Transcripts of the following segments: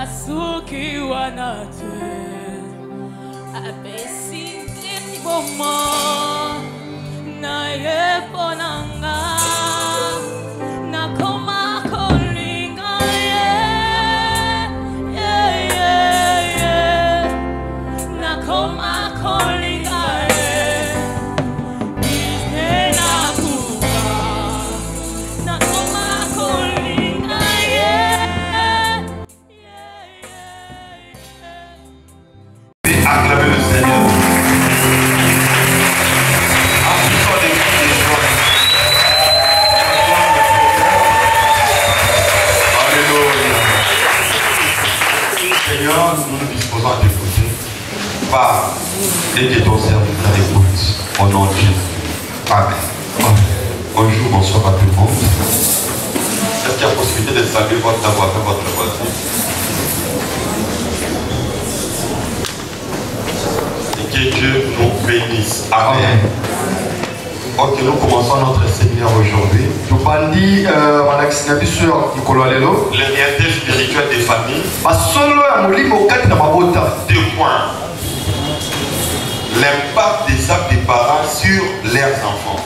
Asuki wanate abesi bomo na yeponanga na koma kolinga na koma kolinga na kuba na koma kolinga Acclamez le Seigneur. Alléluia. Seigneur, nous nous disposons à t'écouter. Parle et que ton serviteur écoute. Au nom de Jésus. Amen. Bonjour, bonsoir à tout le monde. Est-ce qu'il y a possibilité de saluer votre voisin, votre voisin? Que Dieu nous bénisse. Amen. Ok, nous commençons notre séminaire aujourd'hui. Les réalités spirituelles des familles. 2 points. L'impact des actes des parents sur leurs enfants.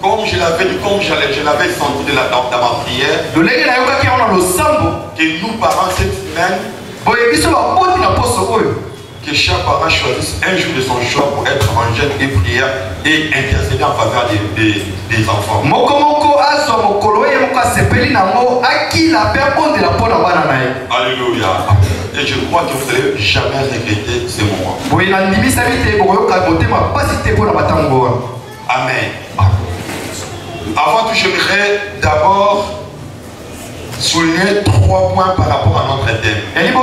Comme je l'avais dit, comme je l'avais senti dans ma prière, que nous parents cette semaine, que chaque parent choisisse un jour de son choix pour être en jeûne et prière et intercéder en faveur des enfants. Alléluia. Et je crois que vous n'allez jamais regretter ce moment. Amen. Avant tout, j'aimerais d'abord souligner 3 points par rapport à notre thème. Comme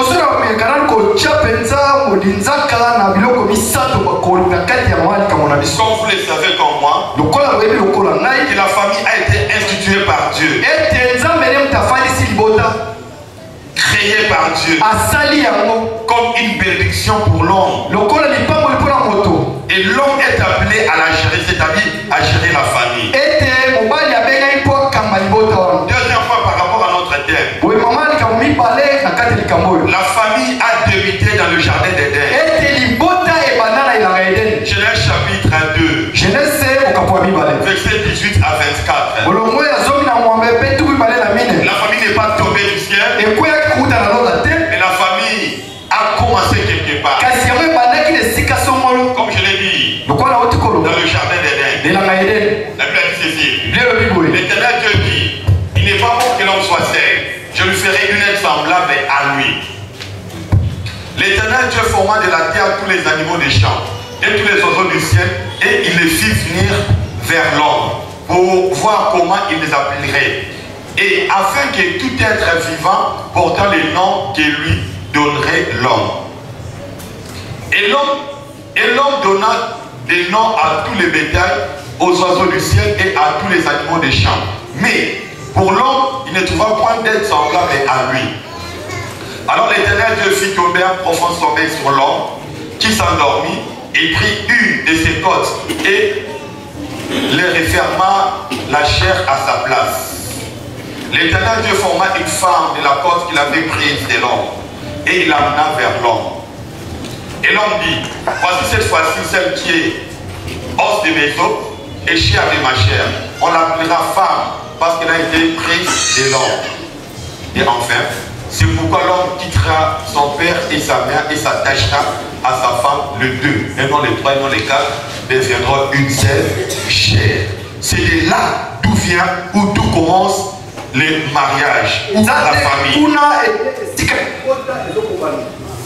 vous le savez comme moi, que la famille a été instituée par Dieu, créée par Dieu, comme une bénédiction pour l'homme. Et l'homme est appelé à la gérer, c'est-à-dire à gérer la famille. Deuxième point par rapport à notre thème. La famille a débuté dans le jardin d'Éden. Genèse chapitre 2. Verset 18 à 24. La famille n'est pas tombée du ciel. Mais la famille a commencé quelque part. Comme je l'ai dit, dans le jardin d'Éden. La Bible a dit ceci. L'Éternel Dieu dit, il n'est pas bon que l'homme soit seul. Je lui ferai une aide semblable à lui. L'Éternel Dieu forma de la terre tous les animaux des champs et tous les oiseaux du ciel, et il les fit venir vers l'homme pour voir comment il les appellerait, et afin que tout être vivant portant les noms que lui donnerait l'homme. Et l'homme donna des noms à tous les bétails, aux oiseaux du ciel et à tous les animaux des champs. Mais pour l'homme, il ne trouva point d'aide semblable à lui. Alors l'Éternel Dieu fit tomber un profond sommeil sur l'homme, qui s'endormit et prit une de ses côtes et les referma la chair à sa place. L'Éternel Dieu forma une femme de la côte qu'il avait prise de l'homme et il l'amena vers l'homme. Et l'homme dit, voici cette fois-ci celle qui est os de mes os et chair de ma chair. On l'appellera femme parce qu'elle a été prise de l'homme. Et enfin, c'est pourquoi l'homme quittera son père et sa mère et s'attachera à sa femme, le 2, et non les 3, et non les 4, deviendront une seule chair. C'est de là d'où vient, où tout commence le mariage, ou la famille.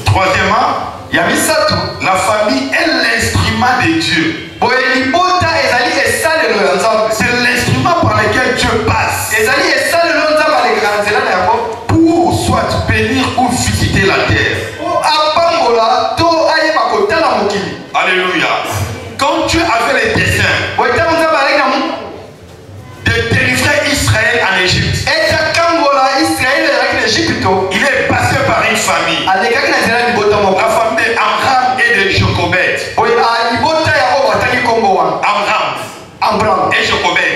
Troisièmement, la famille est l'instrument de Dieu. C'est l'instrument par lequel Dieu passe pour soit bénir ou visiter la terre. Alléluia. Quand Dieu avait les desseins de délivrer Israël en Égypte, il est passé par une famille. La famille d'Amram et de Jochebed. Amram et Jochebed.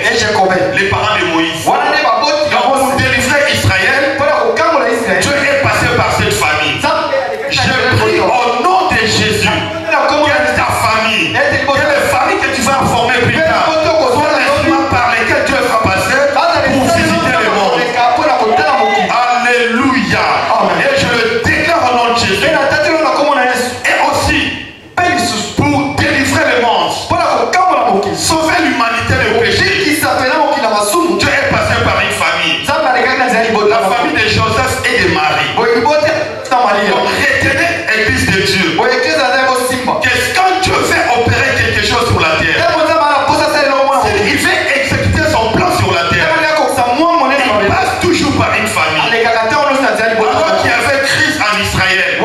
retenez l'église de Dieu. Que quand Dieu veut opérer quelque chose sur la terre, il veut exécuter son plan sur la terre, il passe toujours par une famille. Alors qu'il y avait crise en Israël,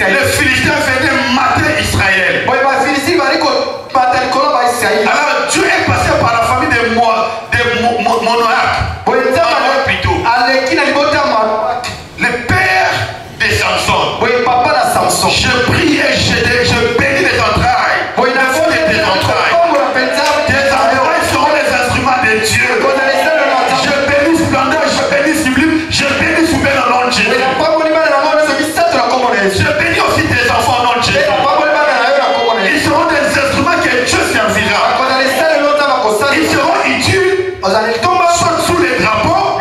les Philistins venaient mater Israël. Alors Dieu est passé par la famille des Monoaques, plutôt. Le père de Samson. Je prie et je bénis les entrailles. Des entrailles. Des entrailles seront les instruments de Dieu. Je bénis splendeur, je bénis sublime, je bénis souverain au nom de Jésus. Je bénis aussi tes enfants au nom de Jésus. Ils seront des instruments que Dieu servira. Ils seront utiles soit sous les drapeaux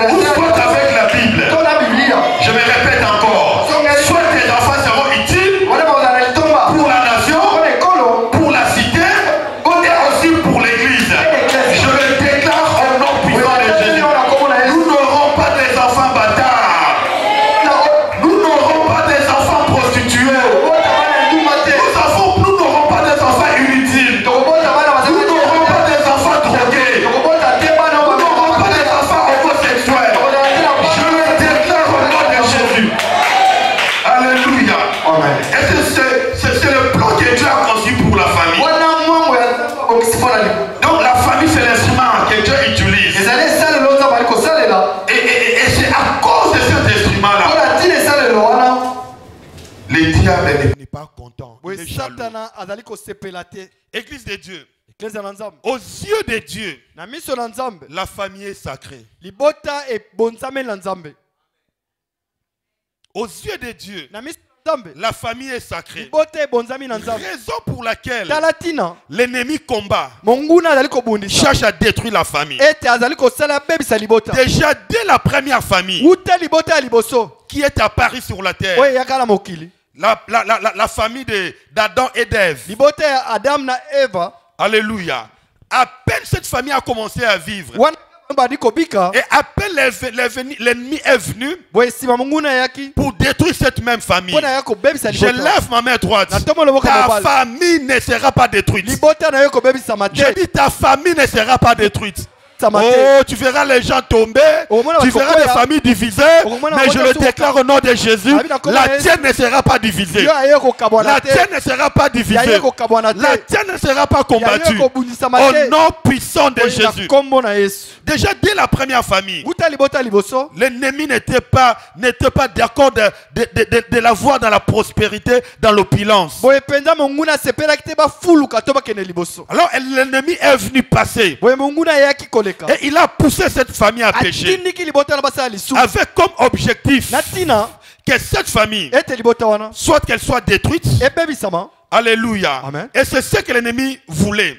ou soit avec la Bible. Je me répète encore. Soit tes enfants seront utiles pour la nation, pour la cité et aussi pour l'église. Je le déclare au nom puissant de Jésus. Nous n'aurons pas des enfants bâtards. Nous n'aurons pas des enfants prostitués. Nous n'aurons pas des enfants inutiles. Nous n'aurons pas des enfants drogués. Nous n'aurons pas des enfants homosexuels. Je le déclare au nom de Jésus. Alléluia. Et c'est le plan que Dieu a conçu pour la famille. Donc la famille c'est l'instrument que Dieu utilise. Et c'est à cause de cet instrument-là. Le diable n'est pas content. Il est jaloux. Église de Dieu. Aux yeux de Dieu, la famille est sacrée. Aux yeux de Dieu, la famille est sacrée. Raison pour laquelle l'ennemi combat, cherche à détruire la famille. Déjà dès la première famille qui est apparue sur la terre, la famille d'Adam et d'Ève. Alléluia. À peine cette famille a commencé à vivre, et à peine l'ennemi est venu pour détruire cette même famille. Je lève ma main droite. Ta famille ne sera pas détruite. Je dis ta famille ne sera pas détruite. Oh, tu verras les gens tomber, tu verras les familles divisées, mais je le déclare au nom de Jésus, la tienne ne sera pas divisée. La tienne ne sera pas divisée. La tienne ne sera pas combattue. Au nom puissant de Jésus. Déjà dès la première famille, l'ennemi n'était pas d'accord de la voir dans la prospérité, dans l'opulence. Alors l'ennemi est venu passer. Et il a poussé cette famille à pécher. Avec comme objectif que cette famille, soit qu'elle soit détruite. Alléluia. Amen. Et c'est ce que l'ennemi voulait.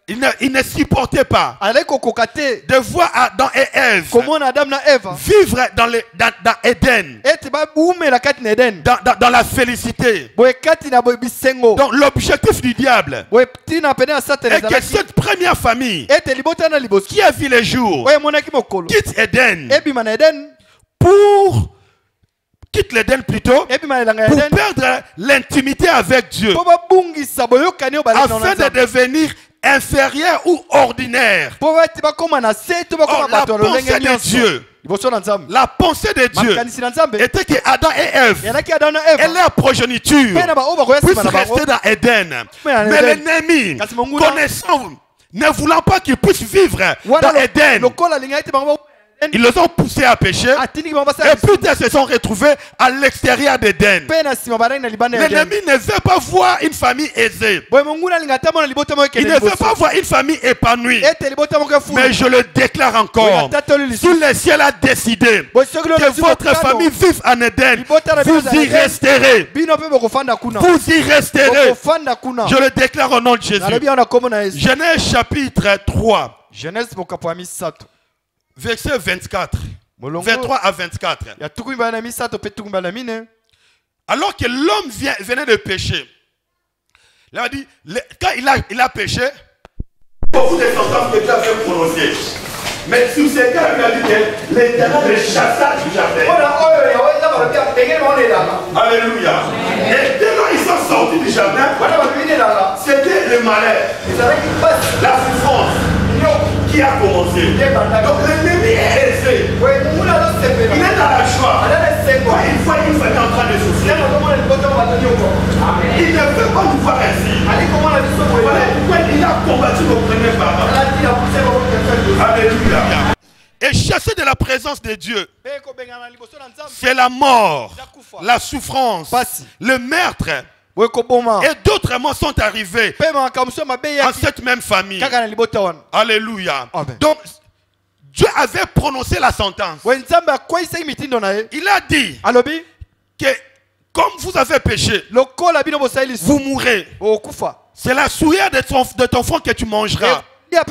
Il ne supportait pas de voir Adam et Ève vivre dans Éden, dans la félicité. Donc l'objectif du diable est que cette première famille qui a vu les jours quitte Éden quitte l'Éden plutôt pour perdre l'intimité avec Dieu afin de devenir inférieur ou ordinaire. La pensée de Dieu, était que Adam et Ève et leur progéniture puissent rester dans Éden. Mais l'ennemi, connaissant, ne voulant pas qu'ils puissent vivre dans Éden, ils les ont poussés à pécher et puis ils se sont retrouvés à l'extérieur d'Éden. L'ennemi ne veut pas voir une famille aisée. Il ne veut pas voir une famille épanouie. Mais je le déclare encore. Si le ciel a décidé que votre famille vive en Éden, vous y resterez. Vous y resterez. Je le déclare au nom de Jésus. Genèse chapitre 3. Verset 24. 23 à 24. Alors que l'homme venait de pécher, il a dit, quand il a péché, beaucoup de sentences que Dieu avait prononcées. Mais sur ces cas, il a dit que l'Éternel les chassa du jardin. Alléluia. Et dès lors ils sont sortis du jardin, c'était le malheur, la souffrance qui a commencé. Donc l'ennemi est aisé. Il est dans la joie. Quand il voit qu'il est en train de souffrir, il ne peut pas nous voir ainsi. Voilà pourquoi il a combattu nos premiers parents. Alléluia. Et chasser de la présence de Dieu, c'est la mort, la souffrance, le meurtre. Et d'autres mots sont arrivés en cette même famille. Alléluia. Donc, Dieu avait prononcé la sentence. Il a dit que comme vous avez péché, vous mourrez. C'est la souillure de ton front que tu mangeras. La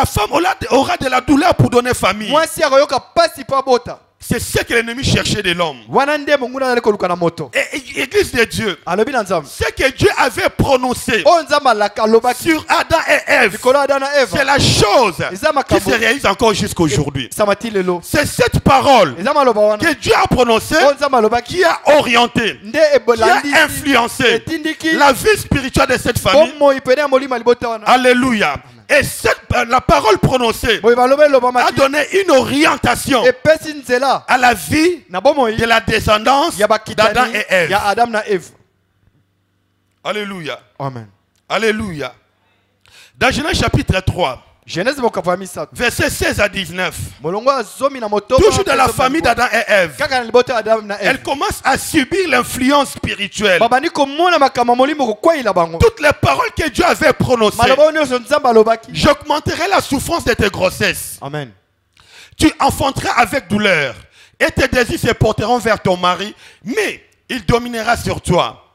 femme aura de la douleur pour donner famille. C'est ce que l'ennemi cherchait de l'homme. Et l'église de Dieu, ce que Dieu avait prononcé sur Adam et Ève, c'est la chose qui se réalise encore jusqu'à aujourd'hui. C'est cette parole que Dieu a prononcée qui a orienté, qui a influencé la vie spirituelle de cette famille. Alléluia. Et la parole prononcée a donné une orientation à la vie de la descendance d'Adam et Ève. Alléluia. Amen. Alléluia. Dans Genèse chapitre 3, versets 16 à 19, toujours dans la famille d'Adam et Ève, elle commence à subir l'influence spirituelle. Toutes les paroles que Dieu avait prononcées. J'augmenterai la souffrance de tes grossesses. Amen. Tu enfanteras avec douleur et tes désirs se porteront vers ton mari, mais il dominera sur toi.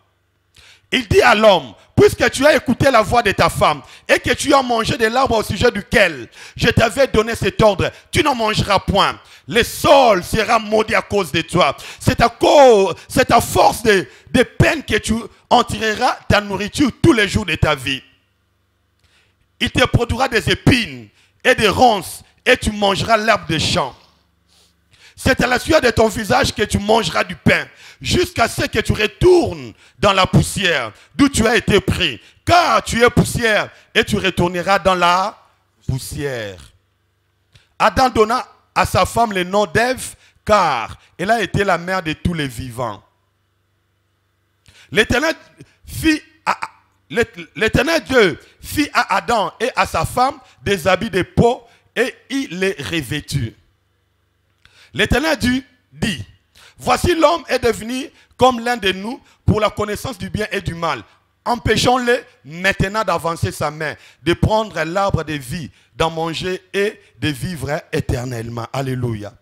Il dit à l'homme, puisque tu as écouté la voix de ta femme et que tu as mangé de l'arbre au sujet duquel je t'avais donné cet ordre, tu n'en mangeras point. Le sol sera maudit à cause de toi. C'est à force de peine que tu en tireras ta nourriture tous les jours de ta vie. Il te produira des épines et des ronces et tu mangeras l'herbe des champs. C'est à la sueur de ton visage que tu mangeras du pain, jusqu'à ce que tu retournes dans la poussière, d'où tu as été pris. Car tu es poussière, et tu retourneras dans la poussière. Adam donna à sa femme le nom d'Ève, car elle a été la mère de tous les vivants. L'Éternel Dieu fit à Adam et à sa femme des habits de peau, et il les revêtit. L'Éternel Dieu dit, voici l'homme est devenu comme l'un de nous pour la connaissance du bien et du mal. Empêchons-le maintenant d'avancer sa main, de prendre l'arbre de vie, d'en manger et de vivre éternellement. Alléluia.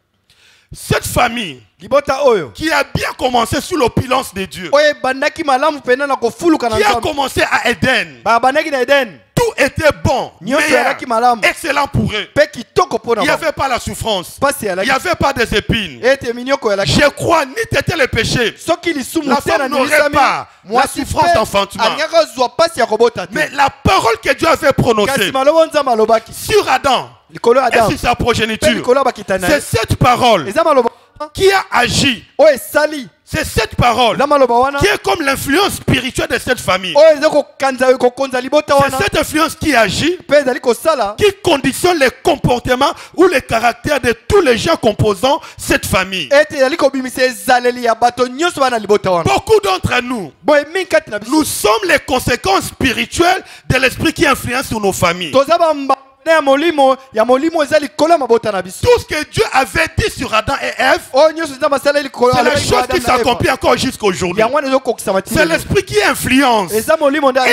Cette famille qui a bien commencé sous l'opulence de Dieu, qui a commencé à Éden, tout était bon, meilleur, excellent pour eux. Il n'y avait pas la souffrance, il n'y avait pas des épines. Je crois, ni t'étais le péché. La femme n'aurait pas la souffrance d'enfantement. Mais la parole que Dieu avait prononcée sur Adam et sur sa progéniture, c'est cette parole qui a agi. C'est cette parole qui est comme l'influence spirituelle de cette famille. C'est cette influence qui agit, qui conditionne les comportements ou les caractères de tous les gens composant cette famille. Beaucoup d'entre nous, nous sommes les conséquences spirituelles de l'esprit qui influence sur nos familles. Tout ce que Dieu avait dit sur Adam et Ève, c'est la chose qui s'accomplit encore jusqu'à aujourd'hui. C'est l'esprit qui influence et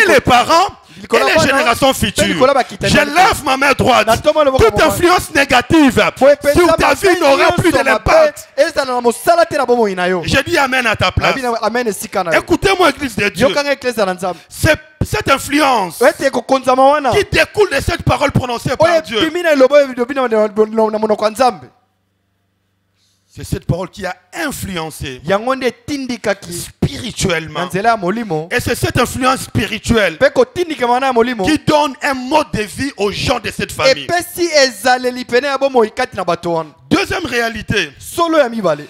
les parents et les générations futures. Je lève ma main droite. Toute influence négative sur ta vie n'aura plus de l'impact. Je dis amen à ta place. Écoutez-moi, église de Dieu. C'est cette influence qui découle de cette parole prononcée par Dieu. C'est cette parole qui a influencé yango nde etindikaki spirituellement. na nzela ya molimo Et c'est cette influence spirituelle mpe kotindikama na ya molimo qui donne un mode de vie aux gens de cette famille. epesi ezaleli pene ya bomoi kati na bato wana. Deuxième réalité, Solo ya mibale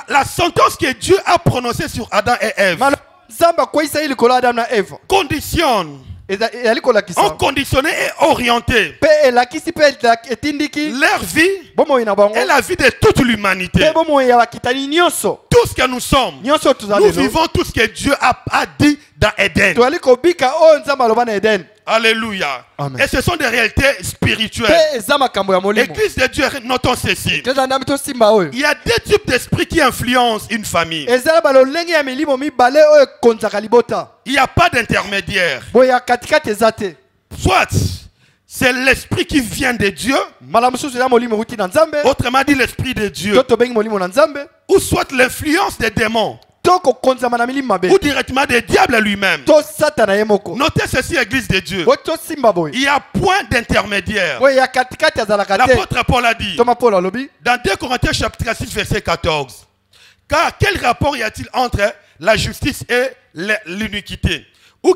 la sentence que Dieu a prononcée sur Adam et Ève nzambe akweyisa ye likolo ya adamu na eve conditionne, ezali kolakisa ont conditionné et orienté mpe elakisi mpe etindiki leur vie bomoi na bango et la vie de toute l'humanité. mpe bomoi ya bakitani nyonso Tout ce que nous sommes, nyonso nous tozali vivons tout ce que Dieu a dit dans Éden. toyali kobika oyo nzambe aloba na eden Alléluia. Amen. Et ce sont des réalités spirituelles. mpe eza makambo ya molimo. Église de Dieu, notons ceci. toza ndambi tosimba oyo Il y a deux types d'esprits qui influencent une famille. ezala balolenge ya milimo mibale oyo ekonzaka libota Il n'y a pas d'intermédiaire. boye ya katikati eza te Soit c'est l'esprit qui vient de Dieu, mbala mosusu eza molimo euti na nzambe autrement dit l'esprit de Dieu, to tobengi molimo na nzambe ou soit l'influence des démons, to kokonzama na milimo mabe ou directement des diables lui-même. to satana ye moko Notez ceci, Église de Dieu. boye tosimba boye Il n'y a point d'intermédiaire. boye ya katikati azalaka te L'apôtre Paul a dit, toma paul alobi dans 2 Corinthiens chapitre 6 verset 14, car quel rapport y a-t-il entre la justice et l'iniquité? Ou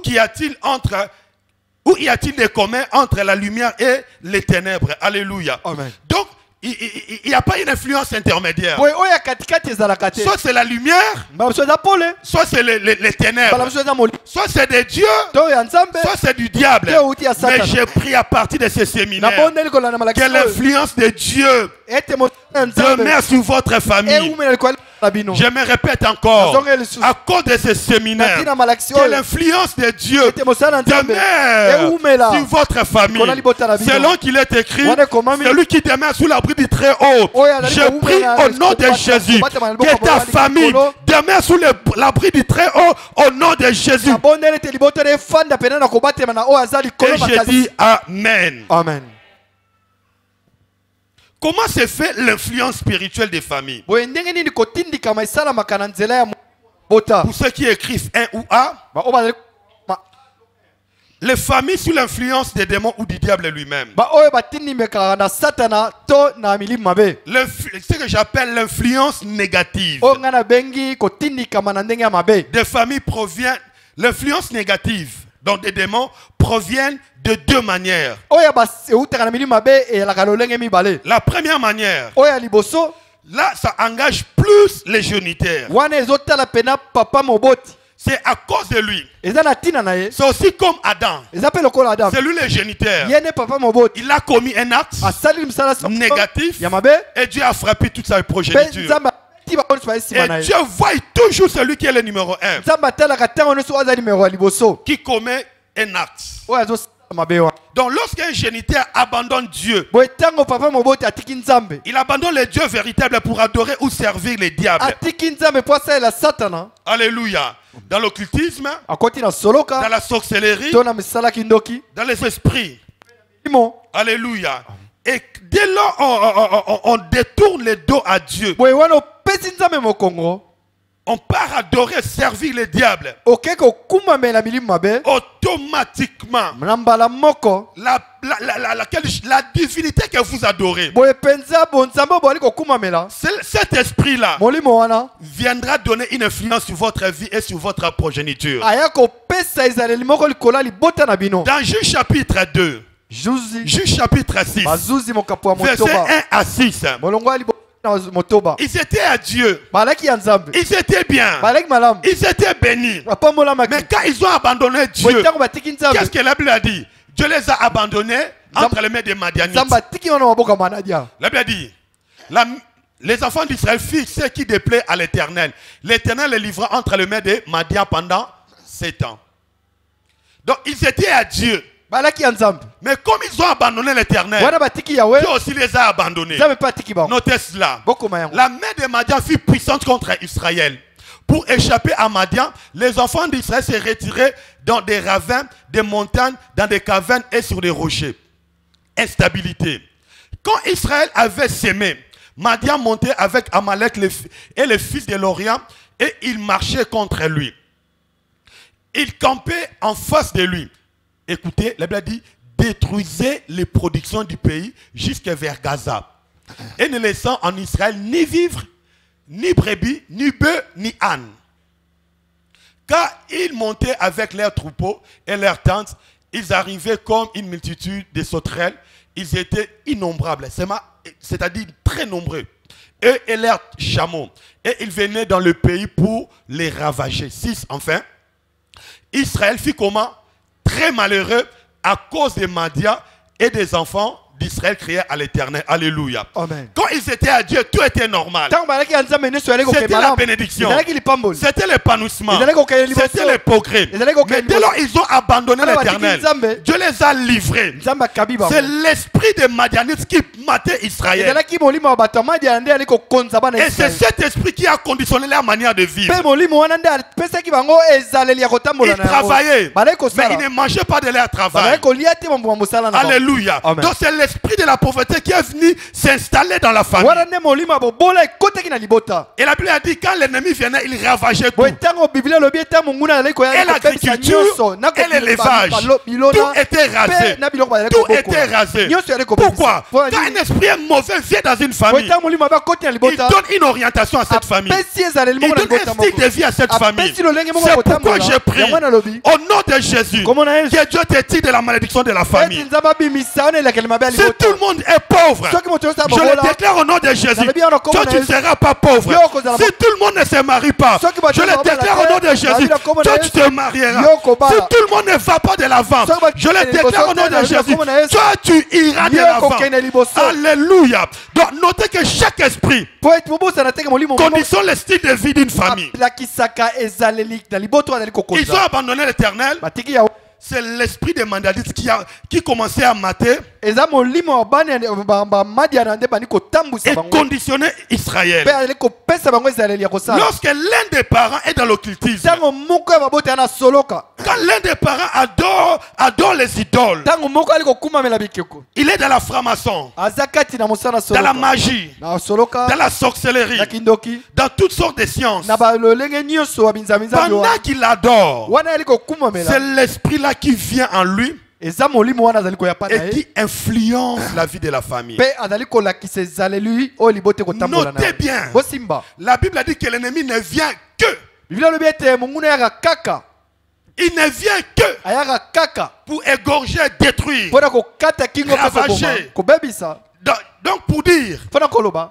y a-t-il des communs entre la lumière et les ténèbres? Alléluia. Amen. Donc, il n'y a pas une influence intermédiaire. boye oyo ya katikati ezalaka te Soit c'est la lumière, mbala mosusu eza pole soit c'est les mbala ténèbres, mosusu eza molimo soit c'est de Dieu, to ya nzambe soit c'est du diable. Dieu outi ya Satan. Mais j'ai pris à partir de ces séminaires nabondeli kolanda que malakisi oyo l'influence de Dieu ete moto ya nzambe demeure sur votre famille. eumela likolo na bino Je me répète encore, Nazonga lisusu. à cause de ces séminaires, natina malakisi que oyo l'influence de Dieu ete mosala na nzambe demeure eumela sur votre famille. Kona libota na bino. Selon qu'il est écrit, Wana komami. celui qui demeure sous l'abri du Très-Haut. Oyo azali Je koumela prie na au nom de kobata- Jésus kobata na liboko que ta ya famille likolo. demeure sous l'abri du Très-Haut au nom de Jésus. nabondeli ete libota efanda pene na kobatema na oyo aza Et likolo je makasi dis Amen. amen Comment se fait l'influence spirituelle des familles? boye ndenge nini kotindikama esalamaka na nzela ya bota Pour ceux qui écrivent un ou A, baoyo bazali les familles sous l'influence des démons ou du diable lui-même. baoyo batindimekaka na satana to na milimo mabe Ce que j'appelle l'influence négative oyo ngai nabengi kotindikama na ndenge ya mabe des familles provient, l'influence négative donc des démons proviennent de deux manières. oyo eutaka na milimo mabe eyalaka lolenge mibale La première manière, oyo ya liboso là ça engage plus les géniteurs. wana ezotala pena papa moboti C'est à cause de lui. eza na ntina na ye C'est aussi comme Adam. eza mpe lokola adamu C'est lui le géniteur. ye ne papa moboti Il a commis un acte asaleli mosala siko négatif ya mabe et Dieu a frappé toute sa mpe progéniture. nzambe ati bango nyonso baye nsima na Et ye Dieu voit toujours celui qui est le numéro 1, nzambe atalaka ntango nyonso oyo aza nimero ya liboso qui commet un acte. oyo azosala mabe wana Donc lorsqu'un géniteur abandonne Dieu, boye ntango papa moboti atiki nzambe il abandonne le Dieu véritable pour adorer ou servir les diables. atiki nzambe mpo asalela satana Alléluia. Dans l'occultisme, akoti na dans soloka la sorcellerie, to na misala kindoki dans les esprits. imo Alléluia. Et dès lors, on détourne le dos à Dieu. boye wana opesi nzambe mokongo On part adorer, servir les diables. okei kokumamela milimo mabe Automatiquement, na mbala moko la divinité que vous adorez, boye mpenza bonzambe oyo bozali kokumamela cet esprit-là molimo wana viendra donner une influence sur votre vie et sur votre progéniture. aya kopesa ezaleli moko likolo ya libota na bino Dans Juge chapitre 2, zuzi Juge chapitre 6, bazuzi mokapo ya verset motoba 1 à 6, molongo ya libota na motoba ils étaient à Dieu, balaki ya nzambe ils étaient bien, balaki malamu ils étaient bénis. bapambolamaki Mais quand ils ont abandonné boye Dieu, ntango batiki nzambe qu'est-ce que la Bible a dit? Dieu les a abandonnés entre les mains des Madianites. nzambe atiki wana maboko ya manadia La Bible a dit, les enfants d'Israël firent ce qui déplaît à l'Éternel. L'Éternel les livra entre les mains des Madians pendant 7 ans. Donc ils étaient à Dieu. balaki ya nzambe Mais comme ils ont abandonné l'Éternel, wana batiki yawe Dieu aussi les a abandonnés. nzambe mpe atiki bango Notez cela. bokoma yango La main de Madian fut puissante contre Israël. Pour échapper à Madian, les enfants d'Israël se retiraient dans des ravins, des montagnes, dans des cavernes et sur des rochers. Instabilité. Quand Israël avait sémé, Madian montait avec Amalek et les fils de l'Orient et il marchait contre lui. Il campait en face de lui. Écoutez, la Bible dit, détruisez les productions du pays jusqu'à vers Gaza. Et ne laissant en Israël ni vivre, ni brebis, ni bœufs, ni ânes. Quand ils montaient avec leurs troupeaux et leurs tentes, ils arrivaient comme une multitude de sauterelles. Ils étaient innombrables, c'est-à-dire très nombreux. Eux et leurs chameaux. Et ils venaient dans le pays pour les ravager. 6. Enfin, Israël fit comment? Très malheureux à cause des Madians et des enfants d'Israël criaient à l'Éternel. Alléluia. Amen. Quand ils étaient à Dieu, tout était normal. C'était C'était la bénédiction. C'était l'épanouissement. C'était le progrès. Mais dès lors ils ont abandonné l'Éternel, Dieu les a livrés. C'est l'esprit de Madianites qui matait Israël. Et c'est cet esprit qui a conditionné leur manière de vivre. Ils travaillaient, mais ils ne mangeaient pas de leur travail. Alléluia. Amen. Donc c'est l'esprit de la pauvreté qui est venu s'installer dans la famille. Et la Bible a dit quand l'ennemi venait, il ravageait tout. Et l'agriculture et l'élevage, tout était rasé. Tout était rasé. Pourquoi? Quand un esprit mauvais vient dans une famille, il donne une orientation à cette famille. Il donne un style de vie à cette famille. C'est pourquoi je prie au nom de Jésus que Dieu te tire de la malédiction de la famille. Si tout le monde est pauvre, je le déclare au nom de Jésus, toi tu ne seras pas pauvre. Si tout le monde ne se marie pas, je le déclare au nom de Jésus, toi tu te marieras. Si tout le monde ne va pas de l'avant, je le déclare au nom de Jésus, toi tu iras de l'avant. Alléluia. Donc notez que chaque esprit conditionne le style de vie d'une famille. Ils ont abandonné l'Éternel. C'est l'esprit des Madianites qui commençait à mater et conditionner Israël. Lorsque l'un des parents est dans l'occultisme, quand l'un des parents adore les idoles, il est dans la franc-maçon, dans la magie, dans la sorcellerie, dans toutes sortes de sciences. Pendant qu'il adore, c'est l'esprit là qui vient en lui et qui influence la vie de la famille. Notez bien, la Bible a dit que l'ennemi ne vient que. Il ne vient que pour égorger, détruire, ravager. Donc pour dire,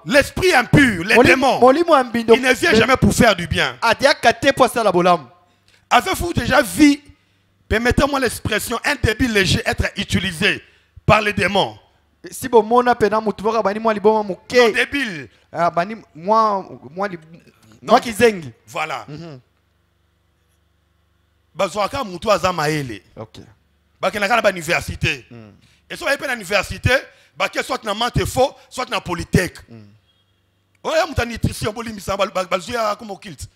l'esprit impur, les démons, il ne vient jamais pour faire du bien. Avez-vous déjà vu, permettez-moi l'expression, un débit léger être utilisé par les démons? Débile. Voilà. Bazouaka Moutou Azamaele. Bakenaka na université. Et soit à l'université, baké soit na mante faux, soit na polytech. Oya muta nutrition boli misamba bazouya comme occulte.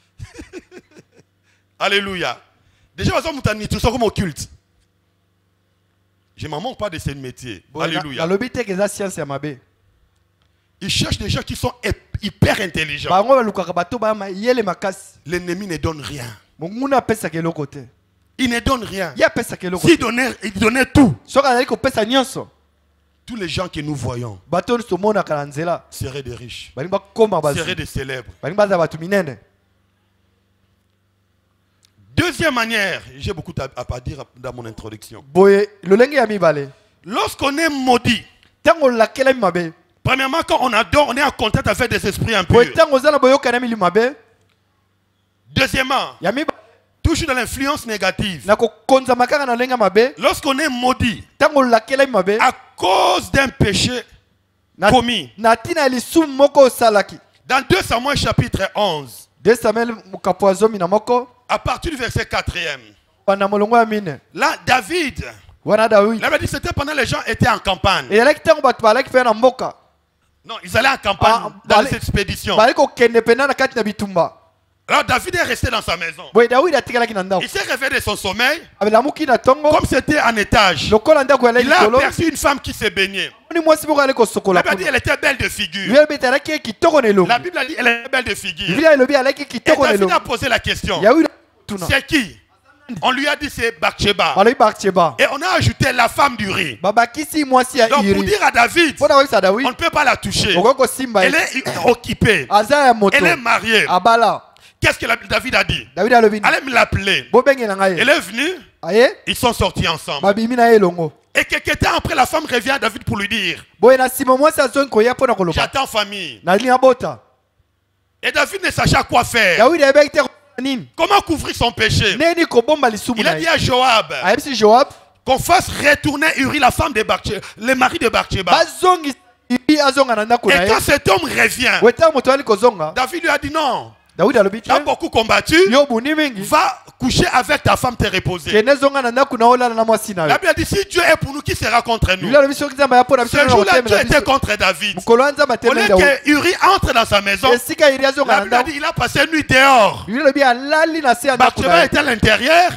Alléluia. Déjà bazouya muta nutrition comme occulte. Je m'en manque pas de ce métier. Alléluia. Ils cherchent des gens qui sont hyper intelligents. L'ennemi ne donne rien. Il ne donne rien. S'il donnait tout, tous les gens que nous voyons seraient des riches, seraient des célèbres. Deuxième manière, j'ai beaucoup à dire dans mon introduction. Lorsqu'on est maudit, premièrement, quand on adore, on est en contact avec des esprits impurs. Deuxièmement, toujours dans l'influence négative. Lorsqu'on est maudit à cause d'un péché commis. Dans 2 Samuel chapitre 11, à partir du verset 4e, là David, il avait dit c'était pendant les gens étaient en campagne. Non, ils allaient en campagne dans les expéditions. Alors David est resté dans sa maison. Il s'est réveillé de son sommeil. Comme c'était en étage, il a aperçu une femme qui se baignait. La Bible a dit elle était belle de figure. La Bible a dit elle est belle de figure. Et David a posé la question. C'est qui? On lui a dit c'est Bathsheba. Et on a ajouté la femme d'Uri. Donc pour dire à David, on ne peut pas la toucher. Elle est occupée. Elle est mariée. Qu'est-ce que David a dit? Allez me l'appeler. Elle est venue. Ils sont sortis ensemble. Et quelques temps après, la femme revient à David pour lui dire, j'attends famille. Et David ne sachait quoi faire. Comment couvrir son péché? Il a dit à Joab qu'on fasse retourner Uri, la femme de Bathsheba, le mari de Bathsheba. Et quand cet homme revient, David lui a dit non. Tu as beaucoup combattu. Va coucher avec ta femme, te reposer. La Bible a dit si Dieu est pour nous, qui sera contre nous? Ce jour-là, Dieu était contre David. Au lieu que Uri entre dans sa maison, la Bible a dit il a passé une nuit dehors. Bathsheba était à l'intérieur,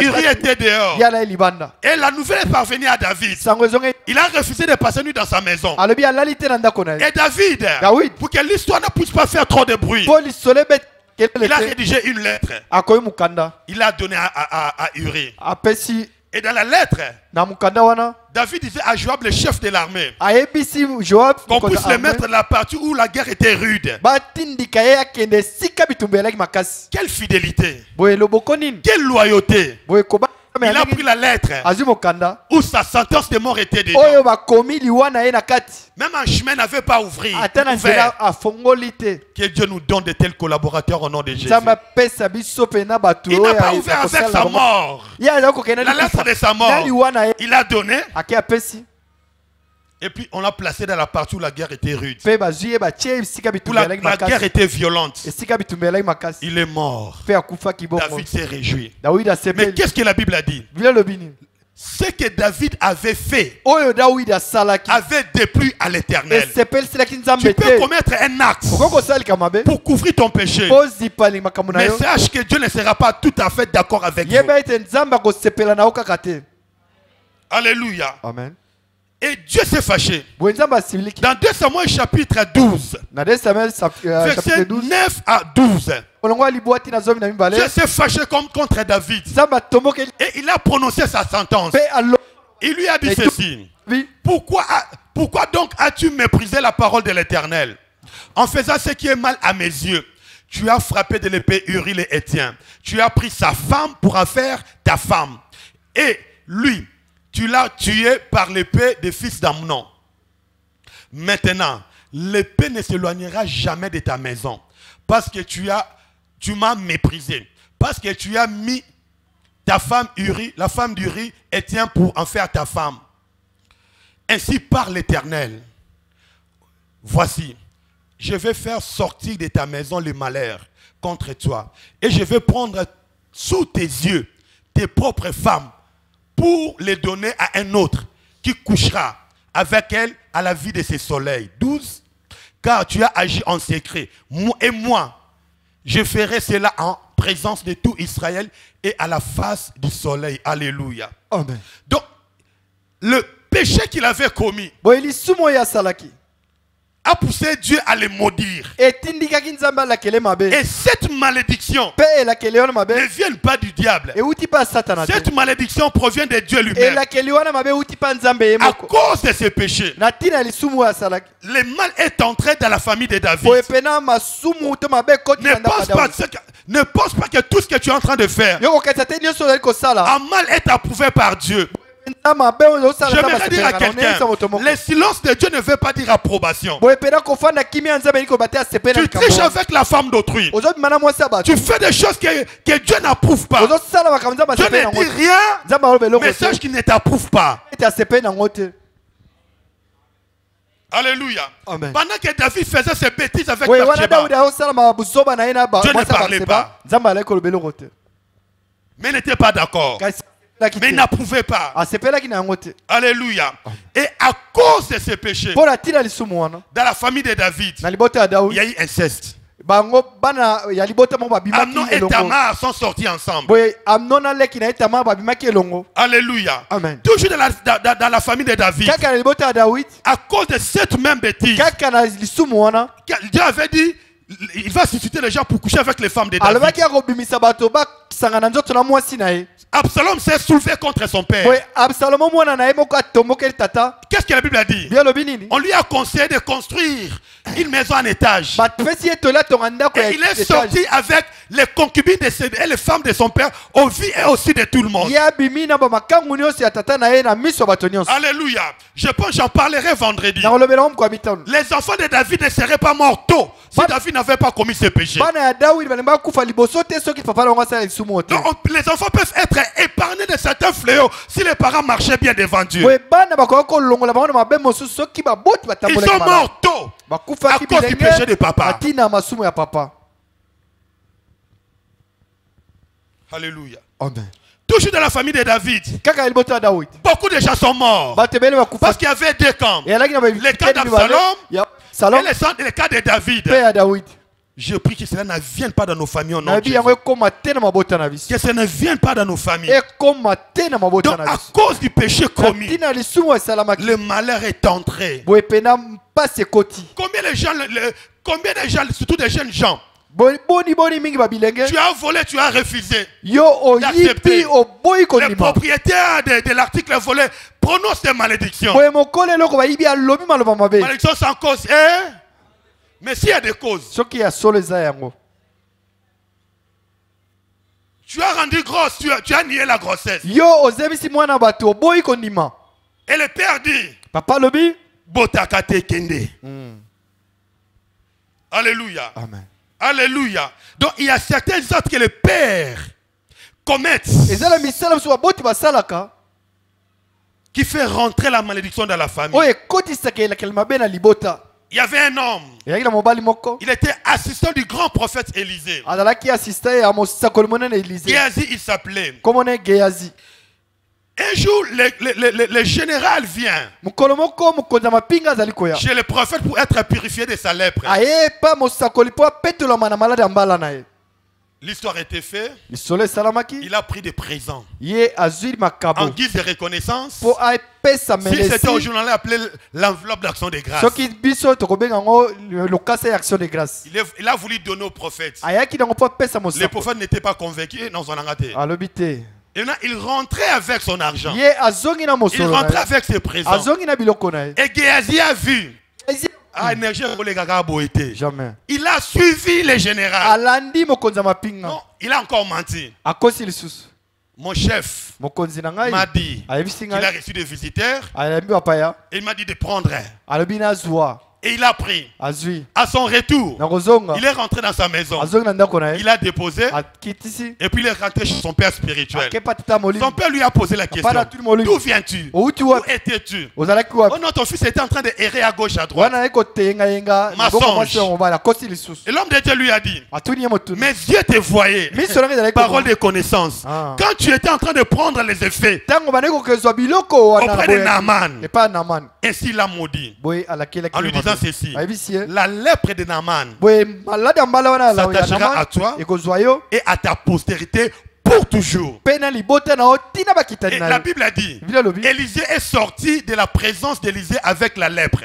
Uri était dehors. Et la nouvelle est parvenue à David. Il a refusé de passer une nuit dans sa maison. Et David, pour que l'histoire ne puisse pas faire trop de bruit, il a rédigé une lettre. Il a donné à Uri. Et dans la lettre, David disait à Joab, le chef de l'armée, qu'on puisse le mettre dans la partie où la guerre était rude. Quelle fidélité, quelle loyauté. Il a pris la lettre où sa sentence de mort était dedans. Même un chemin n'avait pas ouvert. Que Dieu nous donne de tels collaborateurs au nom de Jésus. Il n'a pas ouvert avec sa mort. La lettre de sa mort, il a donné. Et puis on l'a placé dans la partie où la guerre était rude. Où la guerre était violente. Il est mort. David s'est réjoui. Mais qu'est-ce que la Bible a dit? Ce que David avait fait avait déplu à l'Éternel. Tu peux commettre un acte pour couvrir ton péché, mais sache que Dieu ne sera pas tout à fait d'accord avec vous. Alléluia. Amen. Et Dieu s'est fâché. Dans 2 Samuel chapitre 12, verset 9 à 12, Dieu s'est fâché contre David. Et il a prononcé sa sentence. Il lui a dit ceci. Pourquoi donc as-tu méprisé la parole de l'Éternel en faisant ce qui est mal à mes yeux? Tu as frappé de l'épée Uri le Héthien. Tu as pris sa femme pour en faire ta femme. Et lui, tu l'as tué par l'épée des fils d'Amnon. Maintenant, l'épée ne s'éloignera jamais de ta maison. Parce que tu m'as méprisé. Parce que tu as mis ta femme Uri, la femme d'Uri, Héthien, pour en faire ta femme. Ainsi parle l'Éternel. Voici, je vais faire sortir de ta maison le malheur contre toi. Et je vais prendre sous tes yeux tes propres femmes, pour les donner à un autre qui couchera avec elle à la vie de ses soleils. 12. Car tu as agi en secret. Et moi, je ferai cela en présence de tout Israël et à la face du soleil. Alléluia. Amen. Donc, le péché qu'il avait commis a poussé Dieu à les maudire. Et cette malédiction ne vient pas du diable. Cette malédiction provient de Dieu lui-même. À cause de ce péché, le mal est entré dans la famille de David. Ne pense pas que tout ce que tu es en train de faire, un mal est approuvé par Dieu. J'aimerais dire à quelqu'un, le silence de Dieu ne veut pas dire approbation. Tu triches avec la femme d'autrui. Tu fais des choses que Dieu n'approuve pas. Dieu ne dit rien, mais sache qu'il ne t'approuve pas. Alléluia. Amen. Pendant que David faisait ses bêtises avec Bathsheba, Dieu ne parlait pas. Mais il n'était pas d'accord. Mais il n'approuvait pas. Alléluia. Et à cause de ces péchés, dans la famille de David, il y a eu inceste. Amnon et Tamar sont sortis ensemble. Alléluia. Amen. Toujours dans la famille de David, à cause de cette même bêtise, Dieu avait dit, il va susciter les gens pour coucher avec les femmes de David. Absalom s'est soulevé contre son père. Qu'est-ce que la Bible a dit? On lui a conseillé de construire une maison en étage. Et il est sorti avec les concubines et les femmes de son père au vu et aussi de tout le monde. Alléluia. Je pense que j'en parlerai vendredi. Les enfants de David ne seraient pas morts tôt si David n'avait pas commis ce péché. Donc, les enfants peuvent être épargnés de certains fléaux si les parents marchaient bien devant Dieu. Ils sont morts tôt à cause du péché de papa. Alléluia. Amen. Toujours dans la famille de David, beaucoup de gens sont morts parce qu'il y avait deux camps. Le camp d'Absalom et le camp de David. Je prie que cela ne vienne pas dans nos familles au nom de Jésus. Que cela ne vienne pas dans nos familles. Donc à cause du péché commis, le malheur est entré. Combien de gens, surtout des jeunes gens, tu as volé, tu as refusé d'accepter. Le propriétaire de l'article volé prononce des malédictions. Malédiction sans cause. Mais s'il y a des causes, tu as rendu grosse, tu as nié la grossesse. Et le père dit, Botakate Kende. Alléluia. Amen. Alléluia. Donc il y a certaines actes que les pères commettent qui fait rentrer la malédiction dans la famille. Il y avait un homme. Il était assistant du grand prophète Élisée. Géasi, il s'appelait. Un jour, le général vient chez le prophète pour être purifié de sa lèpre. L'histoire était faite. Il a pris des présents en guise de reconnaissance. Si c'était au journal appelé l'enveloppe d'action de grâce. Il a voulu donner au prophète. Le prophète n'était pas convaincu. Non, on a raté. Et là, il rentrait avec son argent. Il rentrait avec ses présents. Et Géasi a vu. Jamais. Il a suivi les généraux. Non, il a encore menti. Mon chef m'a dit qu'il a reçu des visiteurs. Il m'a dit de prendre. Et il a pris. À son retour, il est rentré dans sa maison. Il a déposé. Et puis il est rentré chez son père spirituel. Son père lui a posé la question. D'où viens-tu? Où étais-tu? Oh non, ton fils était en train de errer à gauche, à droite. Mensonge. Et l'homme de Dieu lui a dit, mes yeux te voyaient. Parole de connaissance. Quand tu étais en train de prendre les effets auprès de Naaman, ainsi il l'a maudit. En lui disant ceci, la lèpre de Naaman s'attachera à toi et à ta postérité pour toujours. Et la Bible a dit, Élisée est sorti de la présence d'Élisée avec la lèpre.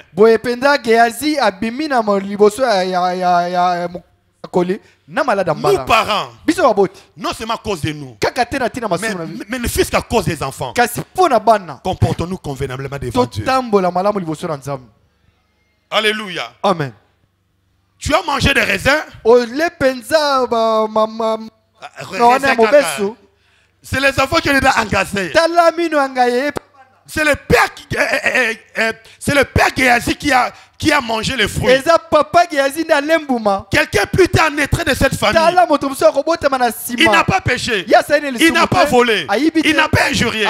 Nous parents, non seulement à cause de nous, mais ne fût-ce qu'à cause des enfants, comportons-nous convenablement devant Dieu. Alléluia. Amen. Tu as mangé des raisins. C'est les enfants qui ont été engagés. C'est le père Géasi qui a mangé les fruits. Quelqu'un plus tard naîtrait de cette famille. Il n'a pas péché. Il n'a pas volé. Il n'a pas injurié.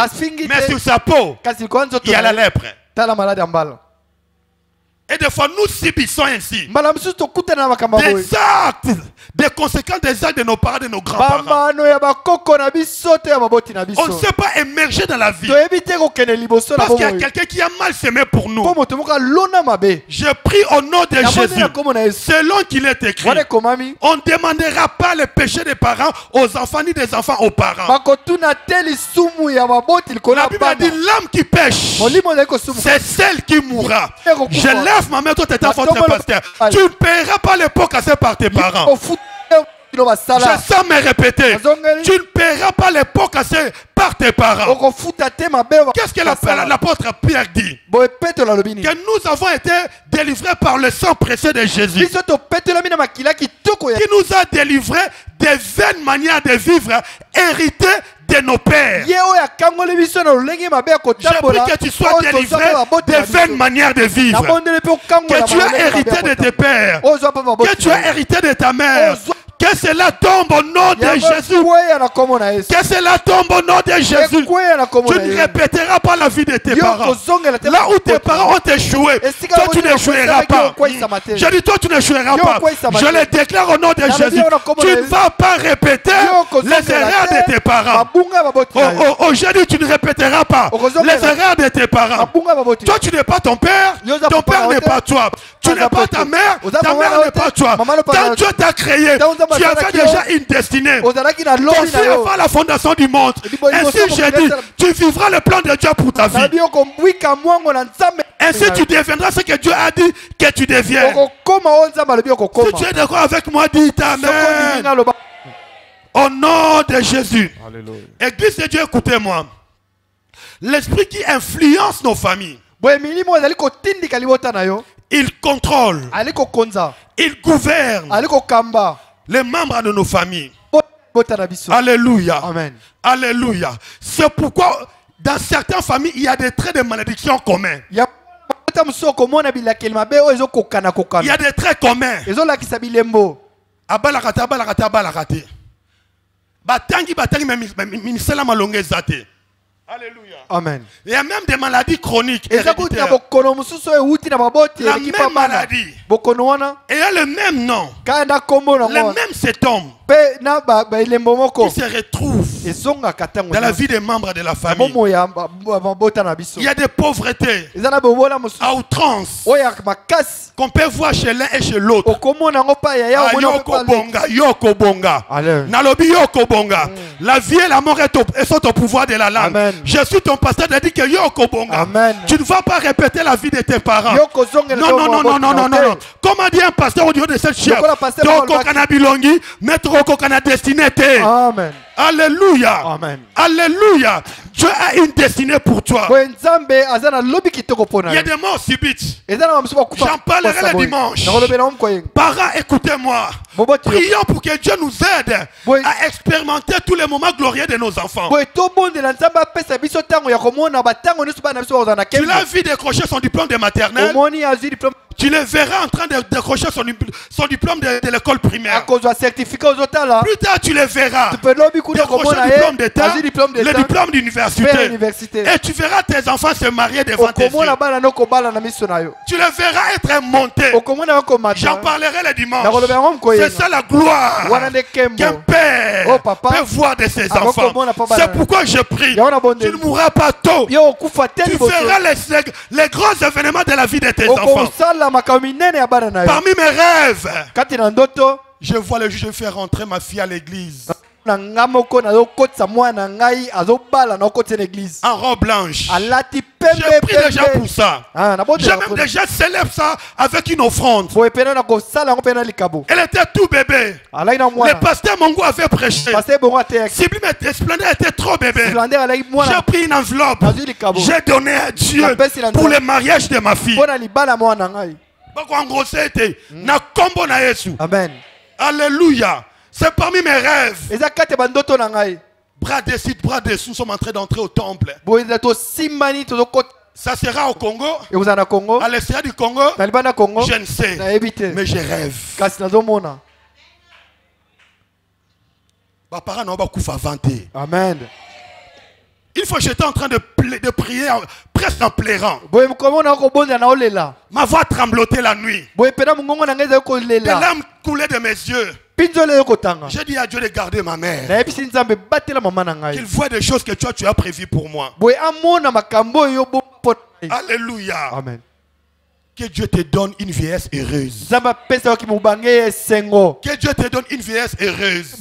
Mais sur sa peau, il y a la lèpre. Et des fois, nous subissons ainsi des actes, des conséquences des actes de nos parents, de nos grands-parents. On ne sait pas émerger dans la vie. Parce qu'il y a quelqu'un qui a mal semé pour nous. Je prie au nom de Jésus, selon qu'il est écrit, on ne demandera pas le péché des parents aux enfants, ni des enfants aux parents. La Bible a dit, l'âme qui pêche, c'est celle qui mourra. Je lève grâce, ma mère, toi, tu étais votre pasteur. Tu ne paieras pas les pots cassés par tes parents. Je sens me répéter. Tu ne paieras pas les pots cassés par tes parents. Qu'est-ce que l'apôtre Pierre dit? Que nous avons été délivrés par le sang précieux de Jésus. Qui nous a délivrés des vaines manières de vivre héritées de nos pères. J'ai pris que tu sois délivré des vaines manières de vivre. Que tu as hérité de tes pères. Que tu as hérité de ta mère. Que cela tombe au nom de Jésus. Que cela tombe au nom de Jésus. Tu ne répéteras pas la vie de tes parents. Là où tes parents ont échoué, toi tu n'échoueras pas. Je dis toi tu n'échoueras pas. Je le déclare au nom de Jésus. Tu ne vas pas répéter les erreurs de tes parents. Aujourd'hui tu ne répéteras pas les erreurs de tes parents. Toi tu n'es pas ton père n'est pas toi. Tu n'es pas ta mère n'est pas toi. Quand Dieu t'a créé, tu avais déjà une destinée. Pensez avant la fondation du monde. Ainsi j'ai dit, tu vivras le plan de Dieu pour ta vie. Ainsi tu deviendras ce que Dieu a dit que tu deviens. Si tu es d'accord avec moi, dis Amen. Au nom de Jésus. Alléluia. Église de Dieu, écoutez-moi. L'esprit qui influence nos familles, il contrôle, il gouverne les membres de nos familles. Alléluia. Amen. Alléluia. C'est pourquoi dans certaines familles, il y a des traits de malédiction communs. Il y a des traits communs. Alléluia. Amen. Il y a même des maladies chroniques. La même maladie. Et il y a le même nom. Les mêmes symptômes. Qui se retrouvent dans la vie des membres de la famille. Il y a des pauvretés à outrance qu'on peut voir chez l'un et chez l'autre. Yoko bonga, yoko bonga. Nalobi yoko bonga. La vie et la mort sont au pouvoir de la langue. Amen. Je suis ton pasteur de dire que yoko bonga. Amen. Tu ne vas pas répéter la vie de tes parents. Non. Comment dit un pasteur au niveau de cette chair? Toko kanabilongi, mettre Kana destinée. Amen. Alléluia. Amen. Alléluia. Dieu a une destinée pour toi. Il y a des morts subites. J'en parlerai le dimanche. Parents, écoutez-moi. Prions pour que Dieu nous aide à expérimenter tous les moments glorieux de nos enfants. Tu l'as vu décrocher son diplôme de maternelle. Tu le verras en train de décrocher son diplôme de l'école primaire. Plus tard, tu le verras décrocher le diplôme d'État, le diplôme d'université. Et tu verras tes enfants se marier devant tes yeux. Tu le verras être monté. J'en parlerai le dimanche. C'est ça la gloire qu'un père peut voir de ses enfants. C'est pourquoi je prie. Tu ne mourras pas tôt. Tu verras les grands événements de la vie de tes enfants. Parmi mes rêves, je vois le juge faire rentrer ma fille à l'église en robe blanche. J'ai pris déjà pour ça. J'ai même déjà célébré ça avec une offrande. Elle était tout bébé. Le pasteur Mongo avait prêché. Sublime Splendeur était trop bébé. J'ai pris une enveloppe. J'ai donné à Dieu pour le mariage de ma fille. Amen. Alléluia. C'est parmi mes rêves. Bras dessus, bras dessous sont en train d'entrer au temple. Ça sera au Congo. À l'extérieur du Congo. Je ne sais. Mais je rêve. Amen. Une fois j'étais en train de prier presque en pleurant. Ma voix tremblotait la nuit. Les larmes coulaient de mes yeux. J'ai dit à Dieu de garder ma mère. Qu'il voit des choses que toi tu as prévues pour moi. Alléluia. Amen. Que Dieu te donne une vieillesse heureuse. Que Dieu te donne une vieillesse heureuse.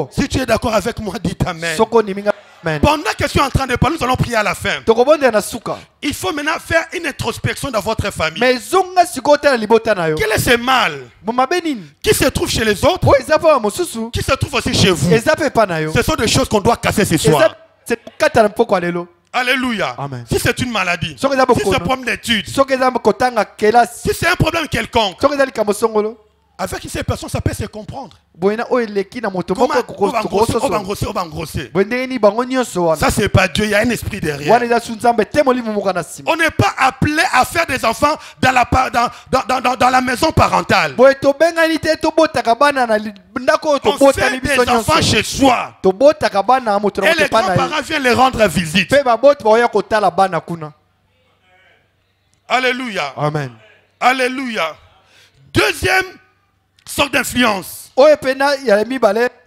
Si tu es d'accord avec moi, dis Amen. Pendant que je suis en train de parler, nous allons prier à la fin. Il faut maintenant faire une introspection dans votre famille. Quel est ce mal qui se trouve chez les autres, qui se trouve aussi chez vous? Ce sont des choses qu'on doit casser ce soir. Alléluia. Amen. Si c'est une maladie, si c'est un problème d'études, si c'est un problème quelconque, avec ces personnes, ça peut se comprendre. Ça, c'est pas Dieu, il y a un esprit derrière. On n'est pas appelé à faire des enfants dans la maison parentale. On fait des enfants chez soi. Et les grands-parents viennent les rendre visite. Alléluia. Amen. Alléluia. Deuxième sorte d'influence.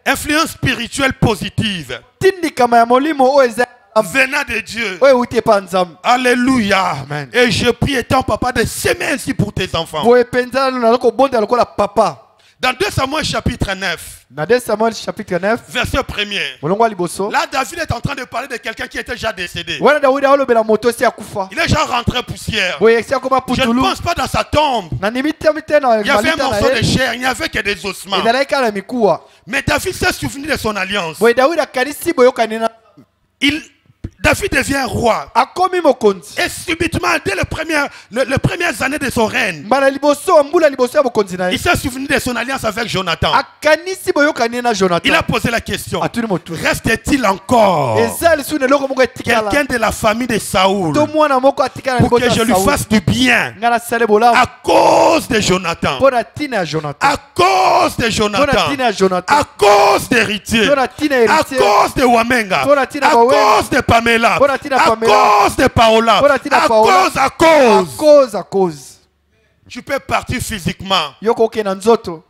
Influence spirituelle positive. Venant de Dieu. Alléluia. Amen. Et je prie étant papa de s'aimer ainsi pour tes enfants. Dans 2 Samuel chapitre 9. Verset 1er. Là, David est en train de parler de quelqu'un qui était déjà décédé. Il est déjà rentré poussière. Je ne pense pas dans sa tombe. Il y avait un morceau de chair, il n'y avait que des ossements. Mais David s'est souvenu de son alliance. David devient roi. Et subitement, dès les premières années de son règne, il s'est souvenu de son alliance avec Jonathan. Il a posé la question: reste-t-il encore quelqu'un de la famille de Saoul pour que je lui fasse du bien à cause de Jonathan, à cause de Jonathan, à cause d'héritier, à cause de Wamenga, à cause de Pamela, à cause de Paola, à cause. Tu peux partir physiquement,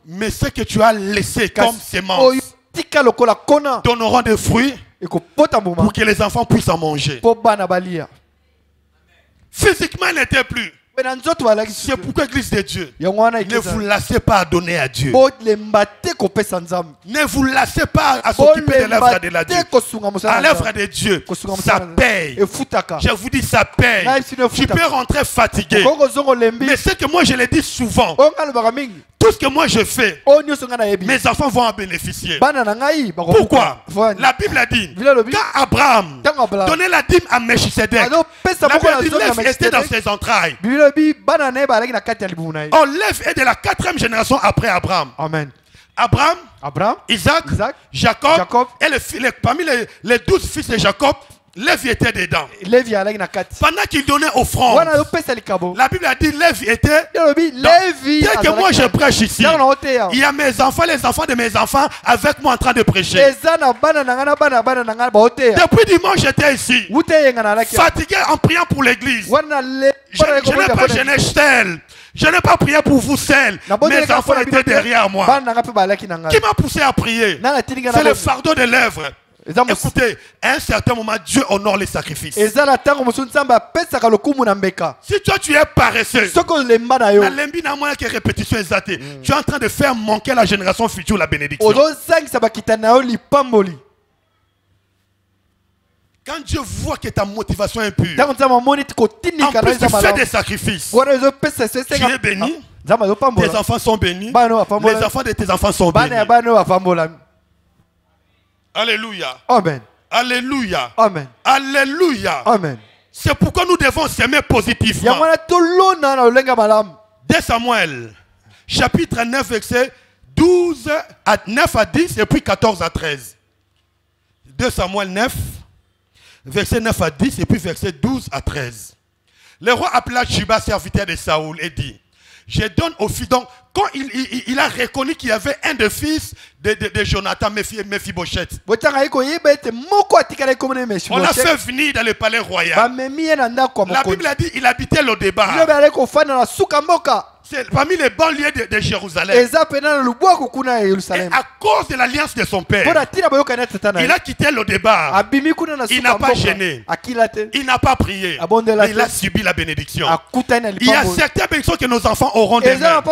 mais ce que tu as laissé comme sémence donneront des fruits pour que les enfants puissent en manger. Physiquement, il n'était plus. C'est pourquoi l'église de Dieu, ne vous lassez pas à donner à Dieu. Ne vous lassez pas à s'occuper de l'œuvre de la Dieu. À l'œuvre de Dieu, ça paye. Je vous dis, ça paye. Tu peux rentrer fatigué. Mais ce que moi je le dis souvent, tout ce que moi je fais, mes enfants vont en bénéficier. Pourquoi? La Bible a dit, quand Abraham donnait la dîme à Melchisedec, la Bible a dit, l'œuf était dans ses entrailles. Oh, l'œuf est de la 4e génération après Abraham. Amen. Abraham, Isaac, Jacob, et parmi les 12 fils de Jacob, Lévi était dedans. Pendant qu'il donnait offrande, la Bible a dit Lévi était. Dès que moi je prêche ici, il y a mes enfants, les enfants de mes enfants avec moi en train de prêcher. Depuis dimanche j'étais ici, fatigué en priant pour l'église. Je n'ai pas gêné seul. Je n'ai pas prié pour vous seul. Mes enfants étaient derrière moi. Qui m'a poussé à prier? C'est le fardeau de l'œuvre. Écoutez, à un certain moment, Dieu honore les sacrifices. Si toi tu es paresseux, tu es en train de faire manquer la génération future la bénédiction. Quand Dieu voit que ta motivation est pure, en plus tu fais des sacrifices, tu es béni, tes enfants sont bénis, les enfants de tes enfants sont bénis. Alléluia. Amen. Alléluia. Amen. Alléluia. Amen. C'est pourquoi nous devons s'aimer positivement. 2 Samuel, chapitre 9, verset 9 à 10 et puis 14 à 13. 2 Samuel 9, verset 9 à 10 et puis verset 12 à 13. Le roi appela Chiba, serviteur de Saoul, et dit: je donne au fils. Donc, quand il a reconnu qu'il y avait un des fils de Jonathan, Mephibosheth, on l'a fait venir dans le palais royal. La Bible a dit qu'il habitait le débat. C'est parmi les banlieues de Jérusalem. Et à cause de l'alliance de son père, il a quitté le débat. Il n'a pas gêné. Il n'a pas prié. Mais il a subi la bénédiction. Il y a certaines bénédictions que nos enfants auront demain.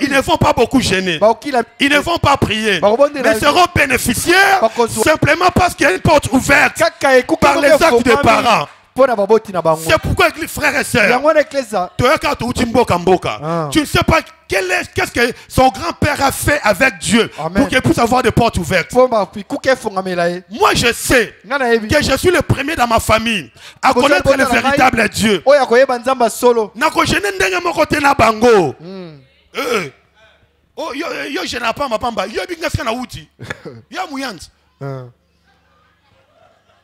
Ils ne vont pas beaucoup gêner. Ils ne vont pas prier. Mais seront bénéficiaires simplement parce qu'il y a une porte ouverte par les actes des parents. C'est pourquoi, frères et sœurs, tu ne sais pas qu'est-ce que son grand-père a fait avec Dieu. Amen. Pour qu'il puisse avoir des portes ouvertes. Moi, je sais que je suis le premier dans ma famille à connaître le véritable Dieu.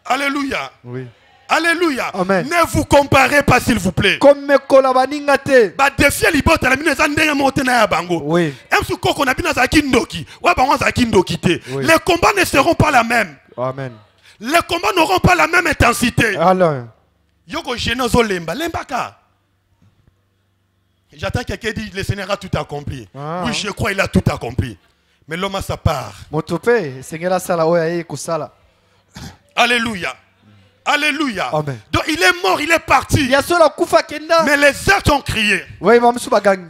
Alléluia. Oui. Alléluia. Amen. Ne vous comparez pas, s'il vous plaît. Oui. Les combats ne seront pas la même. Amen. Les combats n'auront pas la même intensité. J'attends quelqu'un dit le Seigneur a tout accompli. Ah. Oui, je crois qu'il a tout accompli. Mais l'homme a sa part. Alléluia. Alléluia. Amen. Donc il est mort, il est parti. Mais les actes ont crié.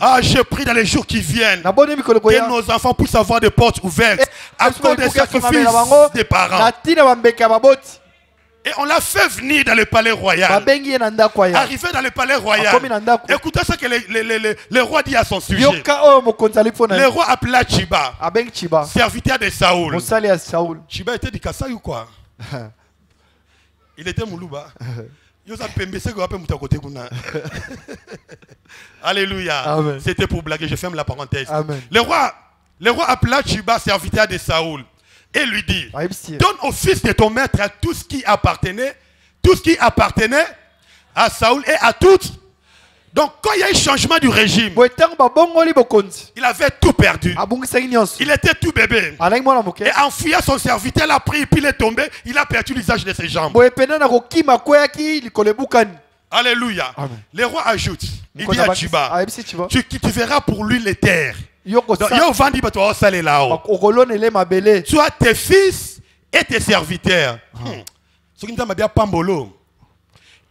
Ah, je prie dans les jours qui viennent que nos enfants puissent avoir des portes ouvertes à cause des sacrifices des parents. Et on l'a fait venir dans le palais royal. Arrivé dans le palais royal. Écoutez ce que le roi dit à son sujet. Le roi appela Chiba, serviteur de Saoul. Chiba était du Kassai ou quoi? Il était Moulouba. Alléluia. C'était pour blaguer, je ferme la parenthèse. Amen. Le roi appela Chiba, serviteur de Saoul, et lui dit: donne au fils de ton maître tout ce qui appartenait à Saoul et à toutes. Donc quand il y a eu changement du régime, il avait tout perdu. Il était tout bébé. Et en fuyant son serviteur, il a pris, puis il est tombé, il a perdu l'usage de ses jambes. Alléluia. Amen. Le roi ajoute, il dit à Chiba, tu verras pour lui les terres. Soit tes fils et tes serviteurs.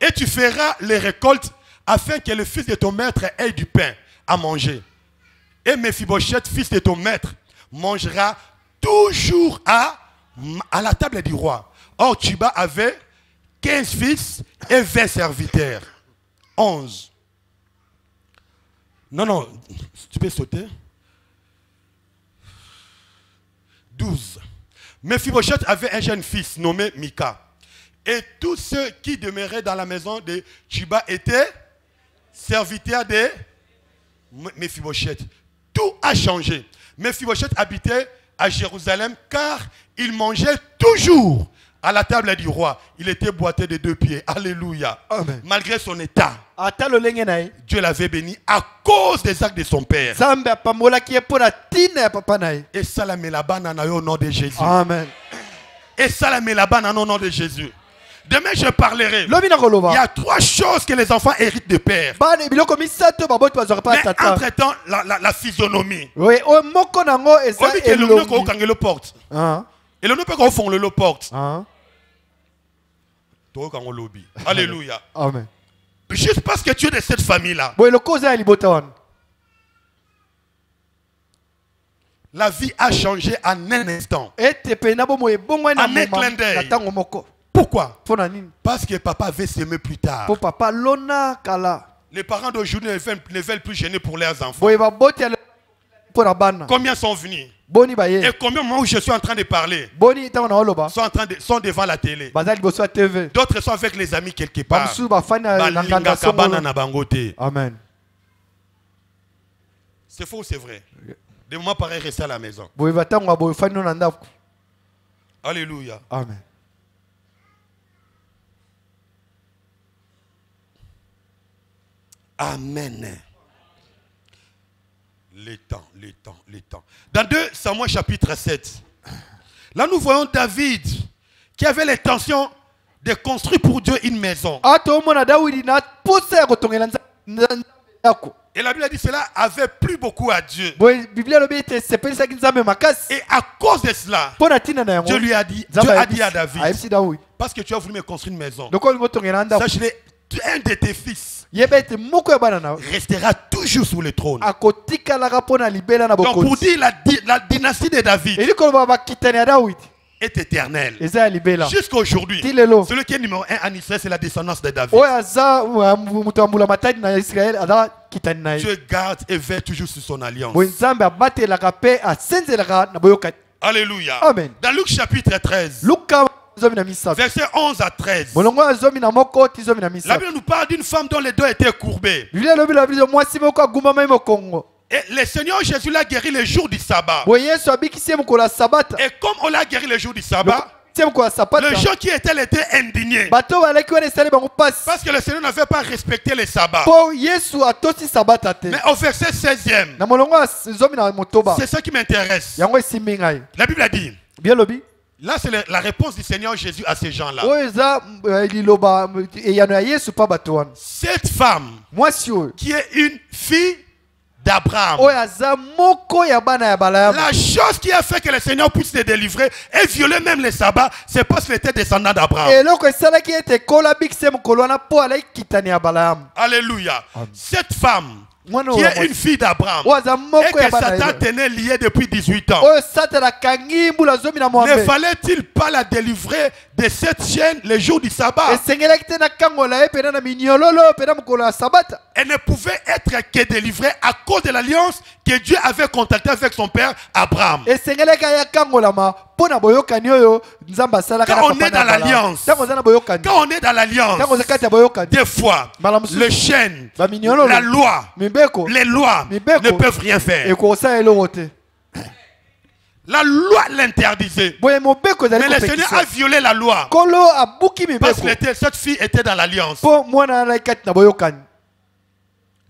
Et tu feras les récoltes afin que le fils de ton maître ait du pain à manger. Et Mephibosheth, fils de ton maître, mangera toujours à la table du roi. Or, Chiba avait 15 fils et 20 serviteurs. 11. Non, tu peux sauter. 12. Mephibosheth avait un jeune fils nommé Mika. Et tous ceux qui demeuraient dans la maison de Chiba étaient serviteur de Mephibosheth. Tout a changé. Mephibosheth habitait à Jérusalem car il mangeait toujours à la table du roi. Il était boité de 2 pieds. Alléluia. Amen. Malgré son état, Dieu l'avait béni à cause des actes de son père. Et ça la met là-bas au nom de Jésus. Amen. Et ça la met là-bas au nom de Jésus. Demain, je parlerai. Il y a 3 choses que les enfants héritent de père. Mais entre-temps, la physionomie. Et le porte. Et le porte. Le porte. Alléluia. Amen. Juste parce que tu es de cette famille-là. La vie a changé en un instant. En un clin d'œil. Pourquoi? Parce que papa veut s'aimer plus tard. Les parents d'aujourd'hui ne veulent plus gêner pour leurs enfants. Combien sont venus? Et combien, moi où je suis en train de parler, sont devant la télé. D'autres sont avec les amis quelque part. Amen. C'est faux ou c'est vrai? Des moments pareils, rester à la maison. Alléluia. Amen. Amen. Les temps. Dans 2 Samuel chapitre 7, là nous voyons David qui avait l'intention de construire pour Dieu une maison. Et la Bible dit cela avait plu beaucoup à Dieu. Et à cause de cela, Dieu lui a dit, Dieu a dit à David, parce que tu as voulu me construire une maison, sache-le, un de tes fils restera toujours sous le trône. Donc pour dire la dynastie de David est éternelle. Jusqu'à aujourd'hui, celui qui est numéro 1 en Israël, c'est la descendance de David. Dieu garde et veille toujours sur son alliance. Alléluia. Amen. Dans Luc chapitre 13, verset 11 à 13, la Bible nous parle d'une femme dont les dos étaient courbés. Et le Seigneur Jésus l'a guéri le jour du sabbat. Et comme on l'a guéri le jour du sabbat, les gens qui étaient indignés parce que le Seigneur n'avait pas respecté le sabbat. Mais au verset 16e, c'est ce qui m'intéresse. La Bible a dit, là c'est la réponse du Seigneur Jésus à ces gens-là. Cette femme qui est une fille d'Abraham, la chose qui a fait que le Seigneur puisse les délivrer et violer même les sabbats, c'est parce qu'il était descendant d'Abraham. Alléluia. Cette femme qui est une fille d'Abraham et que Satan tenait liée depuis 18 ans, ne fallait-il pas la délivrer de cette chaîne le jour du sabbat? Elle ne pouvait être que délivrée à cause de l'alliance que Dieu avait contactée avec son père Abraham. Quand on est dans l'alliance, des fois, le chêne, la loi, les lois ne peuvent rien faire. La loi l'interdisait. Mais le Seigneur a violé la loi. Parce que cette fille était dans l'alliance.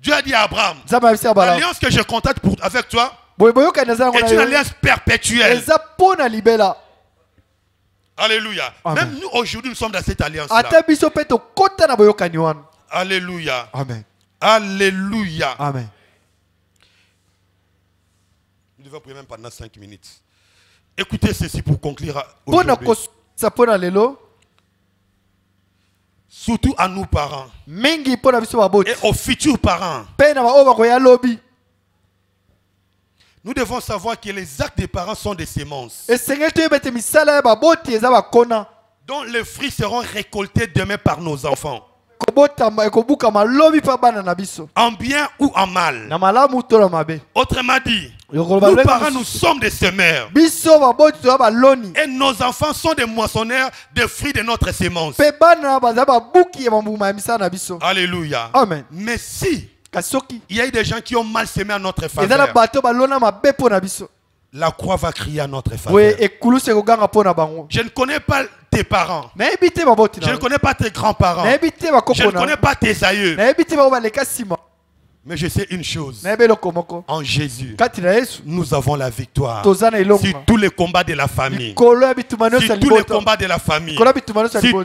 Dieu a dit à Abraham, l'alliance que je contacte avec toi est une alliance perpétuelle. Alléluia. Amen. Même nous aujourd'hui nous sommes dans cette alliance-là. Alléluia. Amen. Alléluia. Amen. Nous devons prier même pendant 5 minutes. Écoutez ceci pour conclure aujourd'hui. Surtout à nous parents et aux futurs parents. Nous devons savoir que les actes des parents sont des semences dont les fruits seront récoltés demain par nos enfants. En bien ou en mal. Autrement dit, nous parents, nous sommes des semeurs. Et nos enfants sont des moissonneurs des fruits de notre sémence. Alléluia. Amen. Mais si il y a eu des gens qui ont mal semé à notre faveur, la croix va crier à notre faveur. Je ne connais pas tes parents. Je ne connais pas tes grands-parents. Je ne connais pas tes aïeux. Mais je sais une chose. En Jésus, nous avons la victoire sur tous les combats de la famille. Sur tous les combats de la famille. Sur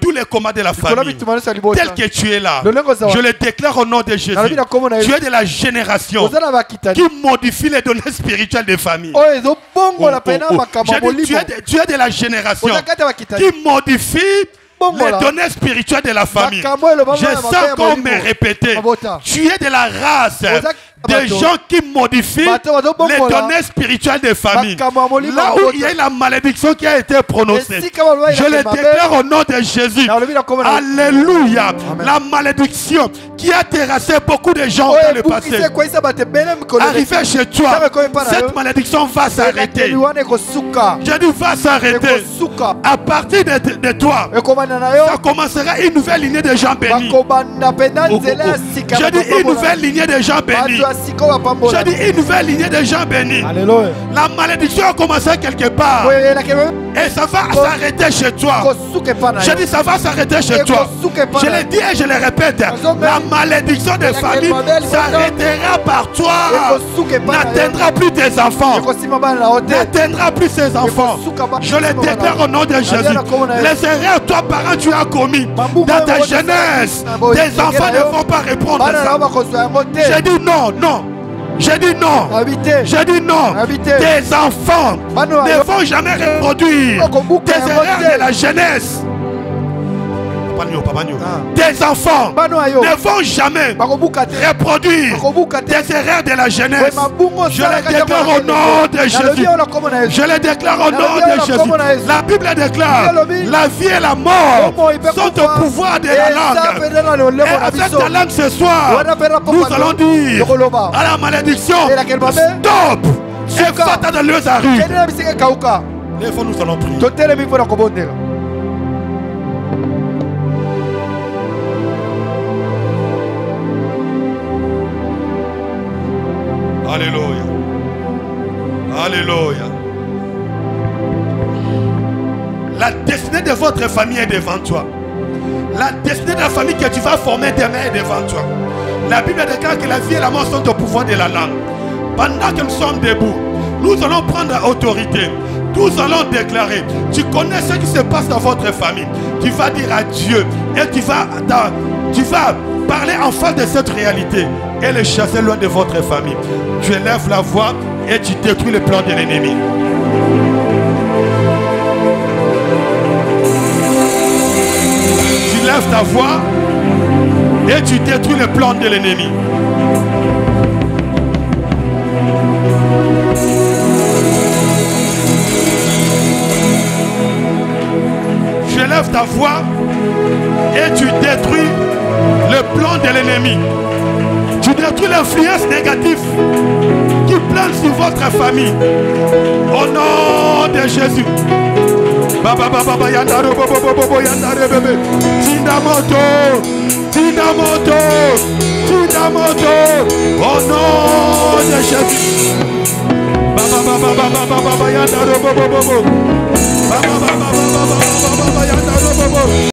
tous les combats de la famille. Tel que tu es là, je le déclare au nom de Jésus. Tu es de la génération qui modifie les données spirituelles des familles. Tu es de la génération qui modifie les données spirituelles de la famille. Je sens qu'on me répétait. Tu es de la race des gens qui modifient les données spirituelles des familles. Là où il y a la malédiction qui a été prononcée, je le déclare au nom de Jésus. Alléluia. La malédiction qui a terrassé beaucoup de gens dans le passé, arrivé chez toi, cette malédiction va s'arrêter. Je dis va s'arrêter. À partir de toi, ça commencera une nouvelle lignée de gens bénis. Je dis une nouvelle lignée de gens bénis. J'ai dit une nouvelle lignée de gens bénis. Alléluia. La malédiction a commencé quelque part. Et ça va s'arrêter chez toi. J'ai dit ça va s'arrêter chez toi. Je l'ai dit et je le répète. La malédiction des familles s'arrêtera par toi. N'atteindra plus tes enfants. N'atteindra plus ses enfants. Je le déclare au nom de Jésus. Les erreurs, toi parent, tu as commis dans ta jeunesse. Tes enfants ne vont pas répondre à ça. J'ai dit non, non. J'ai dit non. J'ai dit non. Tes enfants ne vont jamais reproduire tes erreurs de la jeunesse. Tes enfants ne vont jamais reproduire tes erreurs de la jeunesse. Je les déclare au nom de Jésus. Je les déclare au nom de Jésus. La Bible déclare la vie et la mort sont au pouvoir de la langue. Et avec ta langue ce soir, nous allons dire à la malédiction, stop. Et fata de leurs arrêts. Les fois nous allons prier. Alléluia. Alléluia. La destinée de votre famille est devant toi. La destinée de la famille que tu vas former demain est devant toi. La Bible déclare que la vie et la mort sont au pouvoir de la langue. Pendant que nous sommes debout, nous allons prendre autorité. Nous allons déclarer. Tu connais ce qui se passe dans votre famille. Tu vas dire à Dieu et tu vas parler en face de cette réalité et le chasser loin de votre famille. Tu élèves la voix et tu détruis le plan de l'ennemi. Tu lèves ta voix et tu détruis le plan de l'ennemi. Tu élèves ta voix et tu détruis le plan de l'ennemi. Tu détruis l'influence négative qui plane sur votre famille. Au nom de Jésus. Baba baba yandaro bobo yandare bébé. Tindamoto, tindamoto, tindamoto. Au nom de Jésus. Baba baba yandaro bobo. Baba baba yandaro bobo.